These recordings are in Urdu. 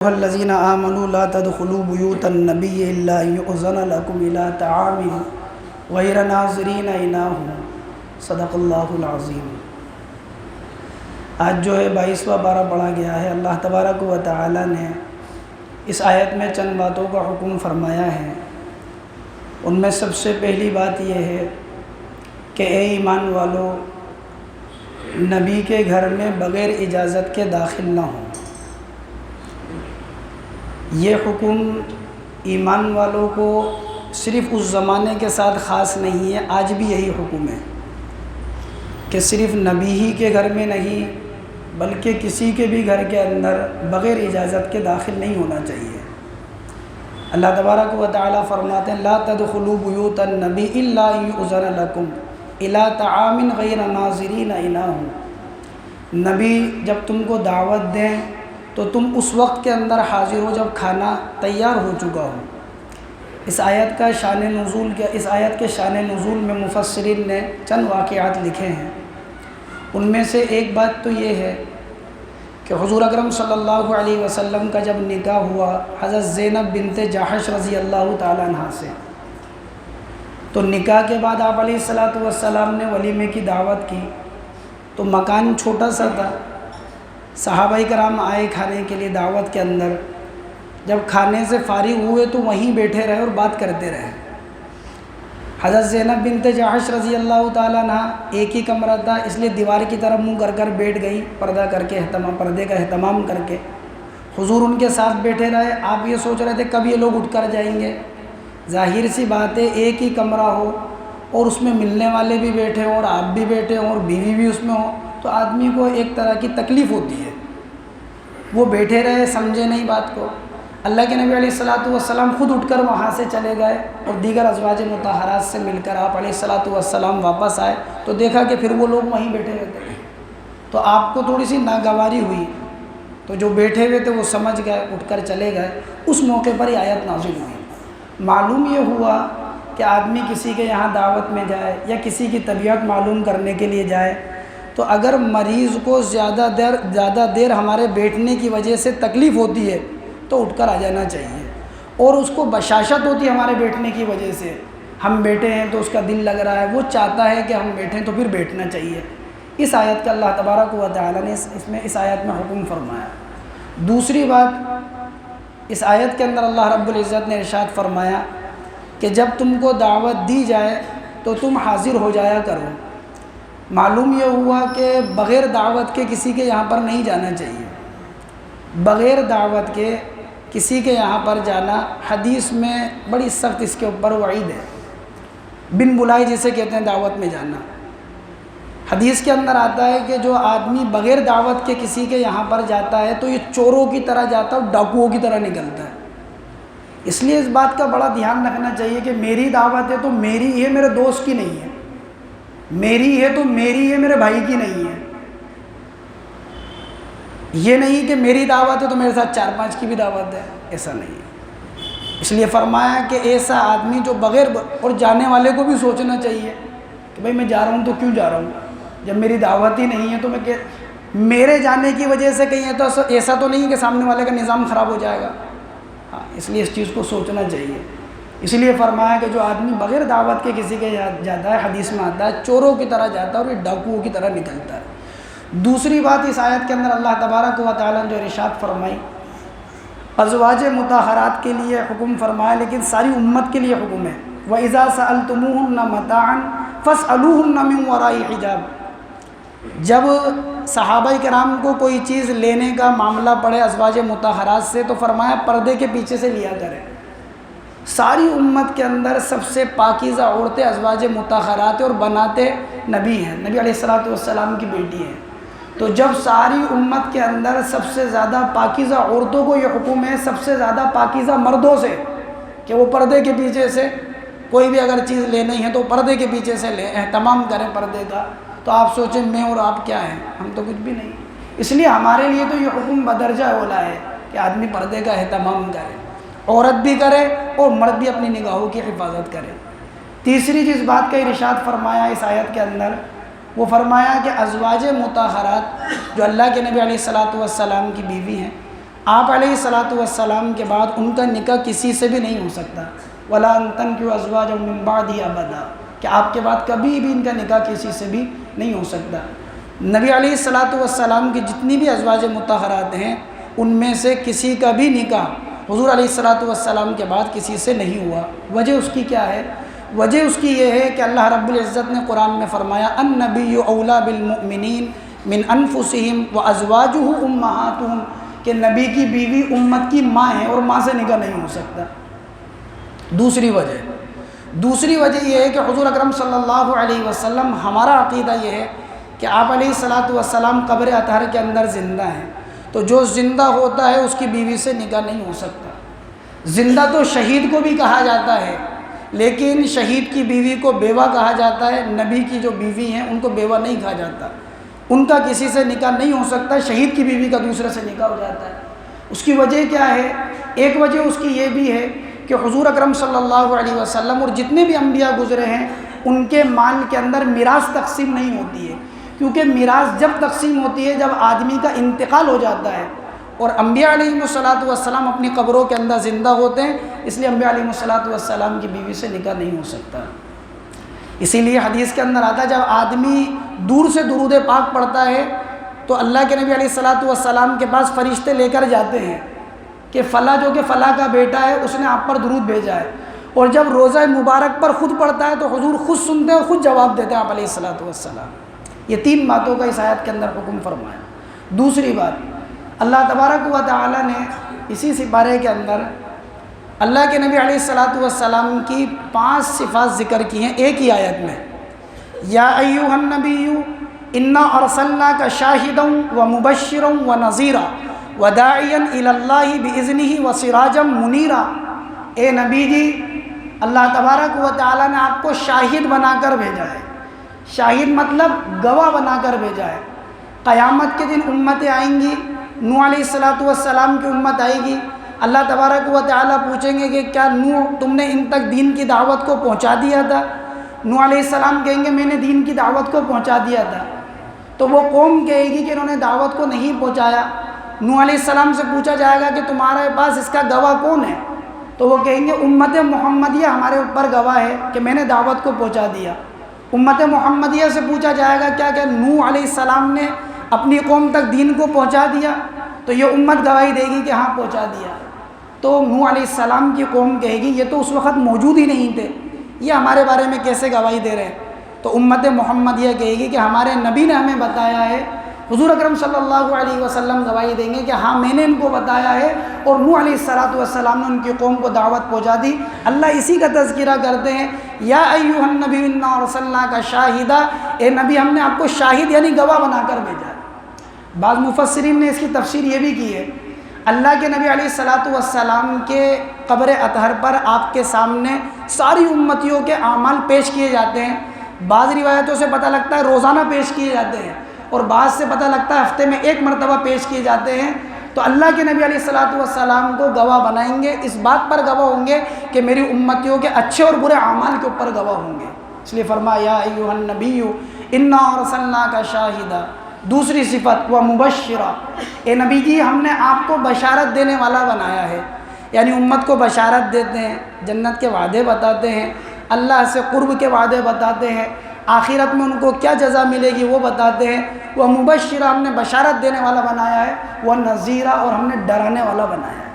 الذین آمنوا لا تدخلوا بیوت النبی الا ان یؤذن لکم الی طعام غیر ناظرین اناہ صدق اللہ العظیم۔ آج جو ہے 22واں پارہ پڑھا گیا ہے۔ اللہ تبارک و تعالی نے اس آیت میں چند باتوں کا حکم فرمایا ہے۔ ان میں سب سے پہلی بات یہ ہے کہ اے ایمان والو، نبی کے گھر میں بغیر اجازت کے داخل نہ ہوں۔ یہ حکم ایمان والوں کو صرف اس زمانے کے ساتھ خاص نہیں ہے، آج بھی یہی حکم ہے کہ صرف نبی ہی کے گھر میں نہیں بلکہ کسی کے بھی گھر کے اندر بغیر اجازت کے داخل نہیں ہونا چاہیے۔ اللہ تبارک و تعالی فرماتے ہیں لا تدخلوا بیوت النبی الا ان یؤذن لکم الی طعام غیر ناظرین اناہ۔ نبی جب تم کو دعوت دیں تو تم اس وقت کے اندر حاضر ہو جب کھانا تیار ہو چکا ہو۔ اس آیت کے شان نزول میں مفسرین نے چند واقعات لکھے ہیں۔ ان میں سے ایک بات تو یہ ہے کہ حضور اکرم صلی اللہ علیہ وسلم کا جب نکاح ہوا حضرت زینب بنت جحش رضی اللہ تعالیٰ عنہ سے، تو نکاح کے بعد آپ علیہ السلام نے ولیمے کی دعوت کی، تو مکان چھوٹا سا تھا۔ صحابہ کرام آئے کھانے کے لیے دعوت کے اندر، جب کھانے سے فارغ ہوئے تو وہیں بیٹھے رہے اور بات کرتے رہے۔ حضرت زینب بنت جحش رضی اللہ تعالیٰ عنہ ایک ہی کمرہ تھا، اس لیے دیوار کی طرف منہ کر کر بیٹھ گئی، پردے کا اہتمام کر کے۔ حضور ان کے ساتھ بیٹھے رہے۔ آپ یہ سوچ رہے تھے کب یہ لوگ اٹھ کر جائیں گے۔ ظاہر سی بات ہے، ایک ہی کمرہ ہو اور اس میں ملنے والے بھی بیٹھے ہوں اور آپ بھی بیٹھے ہوں اور بیوی بھی اس میں ہو تو آدمی کو ایک طرح کی تکلیف ہوتی ہے۔ وہ بیٹھے رہے، سمجھے نہیں بات کو۔ اللہ کے نبی علیہ السلام خود اٹھ کر وہاں سے چلے گئے اور دیگر ازواج مطہرات سے مل کر آپ علیہ السلام واپس آئے تو دیکھا کہ پھر وہ لوگ وہیں بیٹھے ہوئے تھے۔ تو آپ کو تھوڑی سی ناگواری ہوئی، تو جو بیٹھے ہوئے تھے وہ سمجھ گئے، اٹھ کر چلے گئے۔ اس موقع پر یہ آیت نازل ہوئی۔ معلوم یہ ہوا کہ آدمی کسی کے یہاں دعوت میں جائے یا کسی کی طبیعت معلوم کرنے کے لیے جائے تو اگر مریض کو زیادہ دیر ہمارے بیٹھنے کی وجہ سے تکلیف ہوتی ہے تو اٹھ کر آ جانا چاہیے، اور اس کو بشاشت ہوتی ہے ہمارے بیٹھنے کی وجہ سے، ہم بیٹھے ہیں تو اس کا دل لگ رہا ہے، وہ چاہتا ہے کہ ہم بیٹھیں تو پھر بیٹھنا چاہیے۔ اس آیت کا اللہ تبارک و تعالی نے اس آیت میں حکم فرمایا۔ دوسری بات، اس آیت کے اندر اللہ رب العزت نے ارشاد فرمایا کہ جب تم کو دعوت دی جائے تو تم حاضر ہو جایا کرو۔ معلوم یہ ہوا کہ بغیر دعوت کے کسی کے یہاں پر نہیں جانا چاہیے۔ بغیر دعوت کے کسی کے یہاں پر جانا حدیث میں بڑی سخت اس کے اوپر وعید ہے۔ بن بلائے جسے کہتے ہیں دعوت میں جانا۔ حدیث کے اندر آتا ہے کہ جو آدمی بغیر دعوت کے کسی کے یہاں پر جاتا ہے تو یہ چوروں کی طرح جاتا ہے اور ڈاکوؤں کی طرح نکلتا ہے۔ اس لیے اس بات کا بڑا دھیان رکھنا چاہیے کہ میری دعوت ہے تو میری ہی ہے، میرے دوست کی نہیں ہے۔ میری ہے تو میری ہے، میرے بھائی کی نہیں ہے۔ یہ نہیں کہ میری دعوت ہے تو میرے ساتھ 4-5 کی بھی دعوت ہے، ایسا نہیں ہے۔ اس لیے فرمایا کہ ایسا آدمی جو بغیر، اور جانے والے کو بھی سوچنا چاہیے کہ بھائی میں جا رہا ہوں تو کیوں جا رہا ہوں، جب میری دعوت ہی نہیں ہے تو میں میرے جانے کی وجہ سے کہیں ہے تو ایسا تو نہیں کہ سامنے والے کا نظام خراب ہو جائے گا۔ ہاں، اس لیے اس چیز کو سوچنا چاہیے۔ اس لیے فرمایا کہ جو آدمی بغیر دعوت کے کسی کے جاتا ہے، حدیث میں آتا ہے چوروں کی طرح جاتا ہے اور یہ ڈاکوؤں کی طرح نکلتا ہے۔ دوسری بات، اس آیت کے اندر اللہ تبارک و تعالیٰ نے جو ارشاد فرمائی، ازواج مطہرات کے لیے حکم فرمایا لیکن ساری امت کے لیے حکم ہے۔ وَإِذَا سَأَلْتُمُوهُنَّ مَتَاعًا فَاسْأَلُوهُنَّ مِنْ وَرَاءِ حِجَابٍ۔ جب صحابہ کرام کو کوئی چیز لینے کا معاملہ پڑے ازواج مطہرات سے تو فرمایا پردے کے پیچھے سے لیا کریں۔ ساری امت کے اندر سب سے پاکیزہ عورتیں ازواج مطہرات اور بناتے نبی ہیں، نبی علیہ السلام کی بیٹی ہیں۔ تو جب ساری امت کے اندر سب سے زیادہ پاکیزہ عورتوں کو یہ حکم ہے سب سے زیادہ پاکیزہ مردوں سے کہ وہ پردے کے پیچھے سے کوئی بھی اگر چیز لینی ہے تو پردے کے پیچھے سے لیں، اہتمام کریں پردے کا، تو آپ سوچیں میں اور آپ کیا ہیں، ہم تو کچھ بھی نہیں۔ اس لیے ہمارے لیے تو یہ حکم بدرجہ اولا ہے کہ آدمی پردے کا اہتمام کرے، عورت بھی کرے اور مرد بھی اپنی نگاہوں کی حفاظت کرے۔ تیسری جس بات کا ارشاد فرمایا اس آیت کے اندر، وہ فرمایا کہ ازواج مطہرات جو اللہ کے نبی علیہ السلام کی بیوی ہیں، آپ علیہ الصلاۃ والسلام کے بعد ان کا نکاح کسی سے بھی نہیں ہو سکتا. ولا ان تنکحوا ازواجهم من بعدی ابدا، کہ آپ کے بعد کبھی بھی ان کا نکاح کسی سے بھی نہیں ہو سکتا. نبی علیہ الصلاۃ والسلام کی جتنی بھی ازواج مطہرات ہیں ان میں سے کسی کا بھی نکاح حضور علیہ الصلاۃ والسلام کے بعد کسی سے نہیں ہوا. وجہ اس کی کیا ہے؟ وجہ اس کی یہ ہے کہ اللہ رب العزت نے قرآن میں فرمایا النبی اولیٰ بالمؤمنین من انفسہم وازواجہ امہاتہم، کہ نبی کی بیوی امت کی ماں ہے اور ماں سے نکاح نہیں ہو سکتا. دوسری وجہ یہ ہے کہ حضور اکرم صلی اللہ علیہ وسلم، ہمارا عقیدہ یہ ہے کہ آپ علیہ الصلاۃ والسلام قبر اطہر کے اندر زندہ ہیں، تو جو زندہ ہوتا ہے اس کی بیوی سے نکاح نہیں ہو سکتا. زندہ تو شہید کو بھی کہا جاتا ہے، لیکن شہید کی بیوی کو بیوہ کہا جاتا ہے. نبی کی جو بیوی ہیں ان کو بیوہ نہیں کہا جاتا. ان کا کسی سے نکاح نہیں ہو سکتا. شہید کی بیوی کا دوسرے سے نکاح ہو جاتا ہے. اس کی وجہ کیا ہے؟ ایک وجہ اس کی یہ بھی ہے کہ حضور اکرم صلی اللہ علیہ وسلم اور جتنے بھی انبیاء گزرے ہیں ان کے مال کے اندر میراث تقسیم نہیں ہوتی ہے، کیونکہ میراث جب تقسیم ہوتی ہے جب آدمی کا انتقال ہو جاتا ہے، اور انبیاء علیہ الصلاۃ والسلام اپنی قبروں کے اندر زندہ ہوتے ہیں، اس لیے انبیاء علیہ الصلاۃ والسلام کی بیوی سے نکاح نہیں ہو سکتا. اسی لیے حدیث کے اندر آتا ہے جب آدمی دور سے درود پاک پڑھتا ہے تو اللہ کے نبی علیہ الصلاۃ والسلام کے پاس فرشتے لے کر جاتے ہیں کہ فلاں جو کہ فلاں کا بیٹا ہے اس نے آپ پر درود بھیجا ہے. اور جب روزہ مبارک پر خود پڑھتا ہے تو حضور خود سنتے ہیں اور خود جواب دیتے ہیں آپ علیہ الصلاۃ والسلام. یہ 3 باتوں کا اس آیت کے اندر حکم فرمایا. دوسری بات، اللہ تبارک و تعالی نے اسی سپارے کے اندر اللہ کے نبی علیہ الصلاۃ والسلام کی 5 صفات ذکر کی ہیں ایک ہی آیت میں. یا ایھا النبی انا ارسلناک شاہدا ومبشرا ونذیرا وداعیا الی اللہ باذنہ وسراجا منیرا. اے نبی جی، اللہ تبارک و تعالی نے آپ کو شاہد بنا کر بھیجا ہے. شاہد مطلب گواہ بنا کر بھیجا ہے. قیامت کے دن امتیں آئیں گی، نوح علیہ الصلاۃ والسلام کی امت آئے گی. اللہ تبارک و تعالیٰ پوچھیں گے کہ کیا نوح تم نے ان تک دین کی دعوت کو پہنچا دیا تھا؟ نوح علیہ السلام کہیں گے میں نے دین کی دعوت کو پہنچا دیا تھا. تو وہ قوم کہے گی کہ انہوں نے دعوت کو نہیں پہنچایا. نوح علیہ السلام سے پوچھا جائے گا کہ تمہارے پاس اس کا گواہ کون ہے؟ تو وہ کہیں گے امت محمدیہ ہمارے اوپر گواہ ہے کہ میں نے دعوت کو پہنچا دیا. امت محمدیہ سے پوچھا جائے گا کیا کہ نوح علیہ السلام نے اپنی قوم تک دین کو پہنچا دیا؟ تو یہ امت گواہی دے گی کہ ہاں پہنچا دیا. تو نوح علیہ السلام کی قوم کہے گی یہ تو اس وقت موجود ہی نہیں تھے، یہ ہمارے بارے میں کیسے گواہی دے رہے ہیں؟ تو امت محمدیہ کہے گی کہ ہمارے نبی نے ہمیں بتایا ہے. حضور اکرم صلی اللہ علیہ وسلم گواہی دیں گے کہ ہاں میں نے ان کو بتایا ہے اور نوح علیہ الصلاۃ والسلام نے ان کی قوم کو دعوت پہنچا دی. اللہ اسی کا تذکرہ کرتے ہیں یا ایھا النبی انا ارسلناک شاہدا، اے نبی ہم نے آپ کو شاہد یعنی گواہ بنا کر بھیجا. بعض مفسرین نے اس کی تفسیر یہ بھی کی ہے اللہ کے نبی علیہ الصلاۃ والسلام کے قبر اطہر پر آپ کے سامنے ساری امتیوں کے اعمال پیش کیے جاتے ہیں. بعض روایتوں سے پتہ لگتا ہے روزانہ پیش کیے جاتے ہیں اور بعض سے پتہ لگتا ہے ہفتے میں 1 مرتبہ پیش کیے جاتے ہیں. تو اللہ کے نبی علیہ الصلاۃ والسلام کو گواہ بنائیں گے، اس بات پر گواہ ہوں گے کہ میری امتیوں کے اچھے اور برے اعمال کے اوپر گواہ ہوں گے. اس لیے فرمایا یا ایھا النبی انا ارسلناک شاہدا. دوسری صفت وہ مبشرہ، اے نبی جی ہم نے آپ کو بشارت دینے والا بنایا ہے، یعنی امت کو بشارت دیتے ہیں، جنت کے وعدے بتاتے ہیں، اللہ سے قرب کے وعدے بتاتے ہیں، آخرت میں ان کو کیا جزا ملے گی وہ بتاتے ہیں. وہ مبشرہ ہم نے بشارت دینے والا بنایا ہے، وہ نذیرہ اور ہم نے ڈرانے والا بنایا ہے،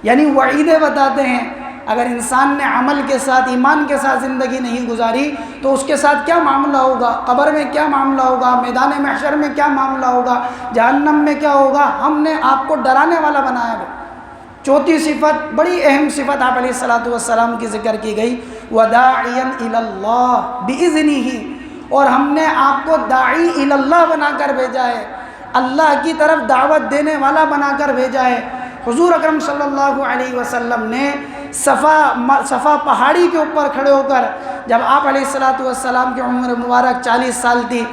یعنی وعیدیں بتاتے ہیں. اگر انسان نے عمل کے ساتھ ایمان کے ساتھ زندگی نہیں گزاری تو اس کے ساتھ کیا معاملہ ہوگا، قبر میں کیا معاملہ ہوگا، میدان محشر میں کیا معاملہ ہوگا، جہنم میں کیا ہوگا. ہم نے آپ کو ڈرانے والا بنایا ہے. چوتھی صفت، بڑی اہم صفت آپ علیہ الصلاۃ والسلام کی ذکر کی گئی، وداعیا الی اللہ باذنہ، اور ہم نے آپ کو داعی الی اللہ بنا کر بھیجا ہے، اللہ کی طرف دعوت دینے والا بنا کر بھیجا ہے. حضور اکرم صلی اللہ علیہ وسلم نے صفا پہاڑی کے اوپر کھڑے ہو کر جب آپ علیہ الصلاۃ والسلام کی عمر مبارک 40 سال تھی،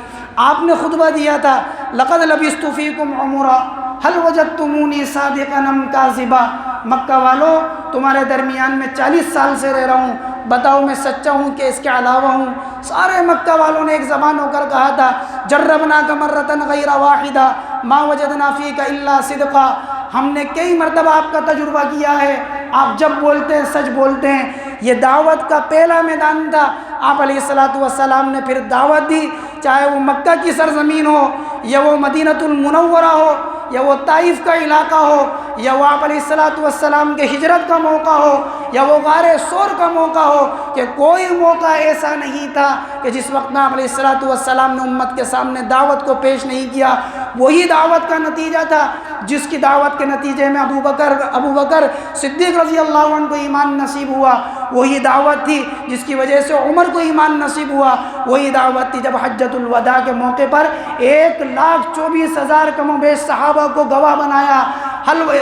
آپ نے خطبہ دیا تھا لقد لبثت فیکم عمرا هل وجدتمونی صادقا ام کاذبا. مکہ والو تمہارے درمیان میں 40 سال سے رہ رہا ہوں، بتاؤ میں سچا ہوں کہ اس کے علاوہ ہوں. سارے مکہ والوں نے ایک زبان ہو کر کہا تھا جربناک مرۃ غیر واحدہ ما وجدنا فیک الا صدقا. ہم نے کئی مرتبہ آپ کا تجربہ کیا ہے، آپ جب بولتے ہیں سچ بولتے ہیں۔ یہ دعوت کا پہلا میدان تھا، آپ علیہ السلام نے پھر دعوت دی، چاہے وہ مکہ کی سرزمین ہو یا وہ مدینہ المنورہ ہو یا وہ طائف کا علاقہ ہو یا وہ آپ علیہ السلام کے ہجرت کا موقع ہو یا وہ غار ثور کا موقع ہو، کہ کوئی موقع ایسا نہیں تھا کہ جس وقت آپ علیہ السلام نے امت کے سامنے دعوت کو پیش نہیں کیا۔ وہی دعوت کا نتیجہ تھا جس کی دعوت کے نتیجے میں ابو بکر صدیق رضی اللہ عنہ کو ایمان نصیب ہوا، وہی دعوت تھی جس کی وجہ سے عمر کو ایمان نصیب ہوا، وہی دعوت تھی جب حجۃ الوداع کے موقع پر 1,24,000 کم و بیش صحابہ کو گواہ بنایا۔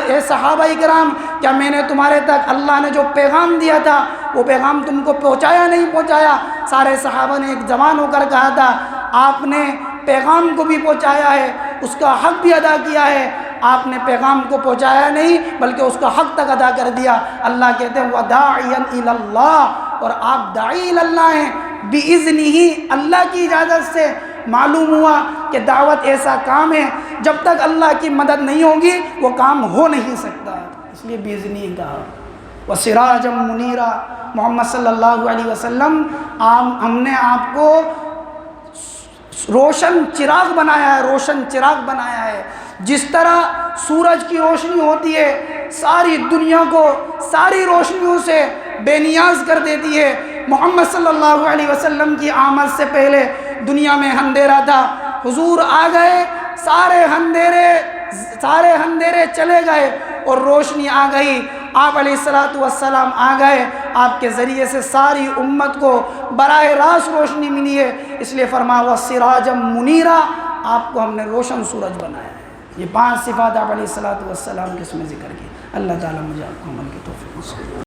اے صحابہ کرام، کیا میں نے تمہارے تک اللہ نے جو پیغام دیا تھا وہ پیغام تم کو پہنچایا نہیں پہنچایا؟ سارے صحابہ نے ایک زبان ہو کر کہا تھا، آپ نے پیغام کو بھی پہنچایا ہے، اس کا حق بھی ادا کیا ہے، آپ نے پیغام کو پہنچایا نہیں بلکہ اس کا حق تک ادا کر دیا۔ اللہ کہتے ہیں وَدَاعِيًا إِلَى اللَّهِ، اور آپ داعی اللہ ہیں، بِإِذْنِهِ، اللہ کی اجازت سے۔ معلوم ہوا کہ دعوت ایسا کام ہے جب تک اللہ کی مدد نہیں ہوگی وہ کام ہو نہیں سکتا، اس لیے بِإِذْنِهِ کہا۔ وَسِرَاجًا مُنِيرًا، محمد صلی اللہ علیہ وسلم، ہم نے آپ کو روشن چراغ بنایا ہے، روشن چراغ بنایا ہے۔ جس طرح سورج کی روشنی ہوتی ہے، ساری دنیا کو ساری روشنیوں سے بے نیاز کر دیتی ہے، محمد صلی اللہ علیہ وسلم کی آمد سے پہلے دنیا میں اندھیرا تھا، حضور آ گئے، سارے اندھیرے چلے گئے اور روشنی آ گئی۔ آپ علیہ السلام آ گئے، آپ کے ذریعے سے ساری امت کو براہ راست روشنی ملی ہے، اس لیے فرمایا وَسِرَاجًا مُنِيرًا، آپ کو ہم نے روشن سورج بنایا ہے۔ یہ 5 صفات آپ علیہ السلام کے اس میں ذکر کی۔ اللہ تعالیٰ مجھے آپ کو عمل کی توفیق نصیب۔